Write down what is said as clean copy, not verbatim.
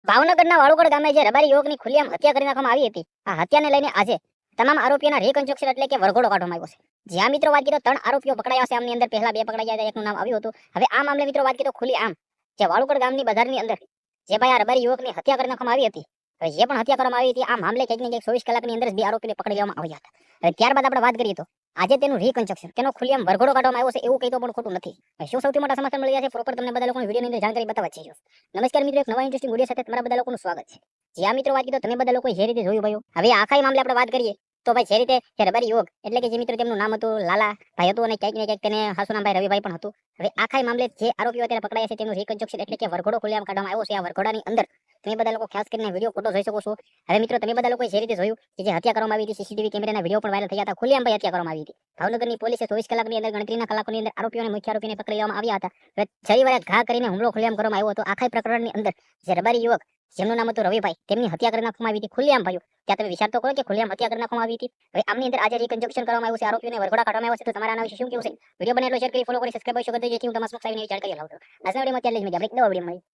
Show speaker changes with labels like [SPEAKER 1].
[SPEAKER 1] ભાવનગરના વાળુકડ ગામે જે રબારી યુવકની ખુલ્લેઆમ હત્યા કરી નાખવામાં આવી હતી, આ હત્યાને લઈને આજે તમામ આરોપીઓના રિકન્સ્ટ્રક્શન એટલે કે વરઘોડો કાઢવામાં આવ્યો છે. જ્યાં મિત્રો વાત કરીએ તો 3 આરોપીઓ પકડાયા છે. આમની અંદર પહેલા 2 પકડાયા હતા, એકનું નામ આવ્યું હતું. હવે આ મામલે મિત્રો વાત કરીએ તો ખુલ્લેઆમ જે વાળુકડ ગામની બજારની અંદર જે ભાઈ આ રબારી યુવકની હત્યા કરી નાખવામાં આવી હતી, હવે જે પણ હત્યા કરવામાં આવી હતી, આ મામલે કંઈક ને કંઈક 24 કલાકની અંદર જ 2 આરોપીને પકડી લેવામાં આવ્યા હતા. હવે ત્યારબાદ આપણે વાત કરીએ તો આજે તેનું રિકન્સ્ટ્રક્શન, તેનો ખુલ્લેઆમ વરઘોડો કાઢવામાં આવ્યો છે, એવું કંઈ તો પણ ખોટું નથી. શું સૌથી મોટા સમાચાર મળી રહ્યા છે પ્રોપર તમને બધા લોકોને વિડીયોની અંદર જાણકારી બતાવવા છે. નમસ્કાર મિત્રો, એક નવા ઇન્ટરેસ્ટિંગ વિડીયો સાથે તમારા બધા લોકોનું સ્વાગત છે. જ્યાં મિત્રો વાત કરીએ તો તમે બધા લોકોએ જે રીતે જોયું ભાઈઓ, હવે આખા મામલે આપણે વાત કરીએ તો ભાઈ જે રીતે જે રબારી યુવક એટલે કે જે મિત્રો તેમનું નામ હતું લાલા ભાઈ હતું અને ક્યાંક ને ક્યાંક તેને હાસુ નામ ભાઈ રવિભાઈ પણ હતું. હવે આખા મામલે જે આરોપીઓ અત્યારે પકડાયા છે તેમનું રિકન્સ્ટ્રક્શન એટલે કે વરઘોડો ખુલ્લેઆમ કાઢવામાં આવ્યો છે. આ વરઘોડાની અંદર તમે બધા લોકો ખાસ કરીને વિડીયો ફોટો જોઈ શકો છો. હવે મિત્રો તમે બધા લોકોએ જે રીતે જોયું કે જે હત્યા કરવામાં આવી હતી, સીસીટીવી કેમેરાના વિડીયો પણ વાયરલ થયા હતા. ખુલ્લેઆમ ભાઈ હત્યા કરવામાં આવી હતી. ભાવનગરની પોલીસે 24 કલાકની અંદર ગણતરીના કલાકોની અંદર આરોપીઓને મુખ્ય આરોપીને પકડી લેવામાં આવ્યા હતા. હવે જરીવારે ઘા કરીને હુમલો ખુલ્લેઆમ કરવામાં આવ્યો હતો. આખા પ્રકરણની અંદર જે રબારી યુવક જેમનું નામ હતું રવિભાઈ, તેમની હત્યા કરી નાખવામાં આવી હતી ખુલ્લેઆમ ભાઈઓ. ત્યાં તમે વિચાર તો કરો કે ખુલ્લેઆમ હત્યા કરી નાખવામાં આવી હતી. હવે આમની અંદર આજે રિકન્સ્ટ્રક્શન કરવામાં આવ્યું છે, આરોપીઓને વરઘોડા કાઢવામાં આવ્યા છે. તો તમારા આના વિશે શું કેવું છે? વિડીયો બને એટલો શેર કરી, ફોલો કરી, સબસ્ક્રાઇબ કરી જેથી હું તમારા સમક્ષ આવીને જાણકારી લાવતો. આજના વિડીયોમાં ત્યારે જ આપણે એક નવા વિડીયો મળી.